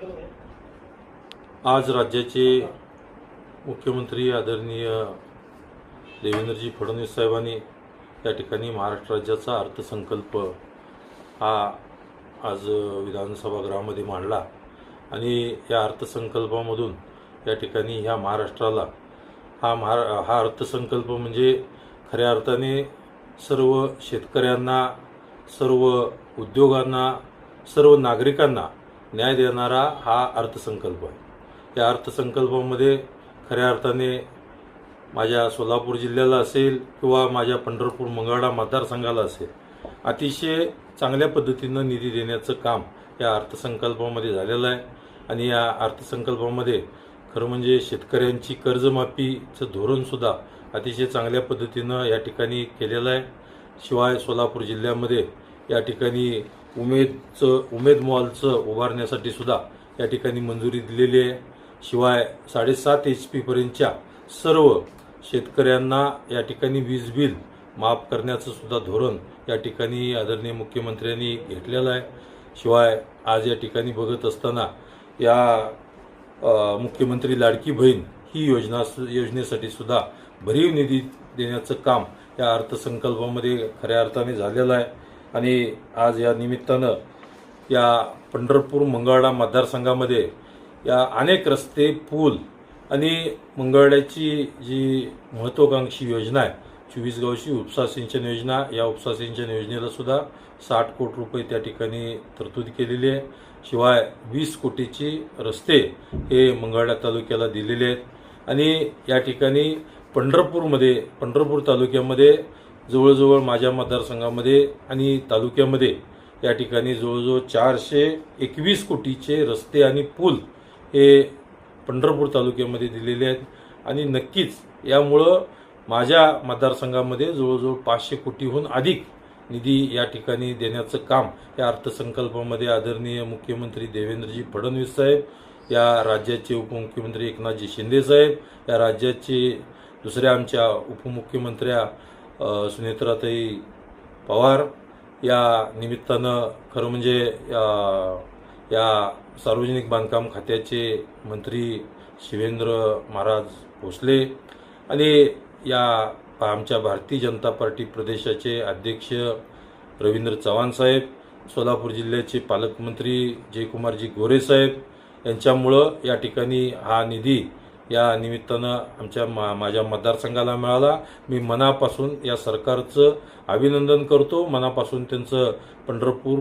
आज राज्याचे मुख्यमंत्री आदरणीय देवेंद्रजी फडणवीस साहेबांनी या ठिकाणी महाराष्ट्र राज्याचा अर्थसंकल्प हा आज विधानसभा गृहामध्ये मांडला आणि या अर्थसंकल्पामधून या ठिकाणी ह्या महाराष्ट्राला हा अर्थसंकल्प म्हणजे खऱ्या अर्थाने सर्व शेतकऱ्यांना, सर्व उद्योगांना, सर्व नागरिकांना न्याय देणारा हा अर्थसंकल्प आहे। या अर्थसंकल्पामध्ये खऱ्या अर्थाने माझ्या सोलापूर जिल्ह्याला असेल किंवा माझ्या पंढरपूर मंगळवेढा मतदारसंघाला असेल अतिशय चांगल्या पद्धतीनं निधी देण्याचं काम या अर्थसंकल्पामध्ये झालेलं आहे। आणि या अर्थसंकल्पामध्ये खरं म्हणजे शेतकऱ्यांची कर्जमाफीचं धोरणसुद्धा अतिशय चांगल्या पद्धतीनं या ठिकाणी केलेलं आहे। शिवाय सोलापूर जिल्ह्यामध्ये या ठिकाणी उमेद मॉलचं उभारण्यासाठी सुद्धा या ठिकाणी मंजुरी दिलेली आहे। शिवाय 7.5 HP पर्यंतच्या सर्व शेतकऱ्यांना या ठिकाणी वीज बिल माफ करण्याचं सुद्धा धोरण या ठिकाणी आदरणीय मुख्यमंत्र्यांनी घेतलेलं आहे। शिवाय आज या ठिकाणी बघत असताना या मुख्यमंत्री लाडकी बहीण ही योजनेसाठी सुद्धा भरीव निधी देण्याचं काम या अर्थसंकल्पामध्ये खऱ्या अर्थाने झालेलं आहे। आणि आज या निमित्तानं या पंढरपूर मंगळवेढा मतदारसंघामध्ये या अनेक रस्ते, पूल आणि मंगळवेढ्याची जी महत्त्वाकांक्षी योजना आहे 24 गावची उपसा सिंचन योजना, या उपसा सिंचन योजनेला सुद्धा 60 कोटी रुपये त्या ठिकाणी तरतूद केलेली आहे। शिवाय 20 कोटीची रस्ते हे मंगळवेढा तालुक्याला दिलेले आहेत। आणि या ठिकाणी पंढरपूर तालुक्यामध्ये जवळजवळ माझ्या मतदारसंघामध्ये आणि तालुक्यामध्ये या ठिकाणी जवळजवळ 421 कोटीचे रस्ते आणि पूल हे पंढरपूर तालुक्यामध्ये दिलेले आहेत। आणि नक्कीच यामुळं माझ्या मतदारसंघामध्ये जवळजवळ 500 कोटीहून अधिक निधी या ठिकाणी देण्याचं काम या अर्थसंकल्पामध्ये आदरणीय मुख्यमंत्री देवेंद्रजी फडणवीस साहेब, या राज्याचे उपमुख्यमंत्री एकनाथजी शिंदे साहेब, या राज्याचे दुसऱ्या आमच्या उपमुख्यमंत्र्या सुनेत्राताई पवार या निमित्तानं खरं म्हणजे या सार्वजनिक बांधकाम खात्याचे मंत्री शिवेंद्र महाराज भोसले आणि या आमच्या भारतीय जनता पार्टी प्रदेशाचे अध्यक्ष रवींद्र चव्हाण साहेब, सोलापूर जिल्ह्याचे पालकमंत्री जयकुमारजी गोरे साहेब यांच्यामुळं या ठिकाणी हा निधी या निमित्तानं माझ्या मतदारसंघाला मिळाला। मी मनापासून या सरकारचं अभिनंदन करतो, मनापासून त्यांचं पंढरपूर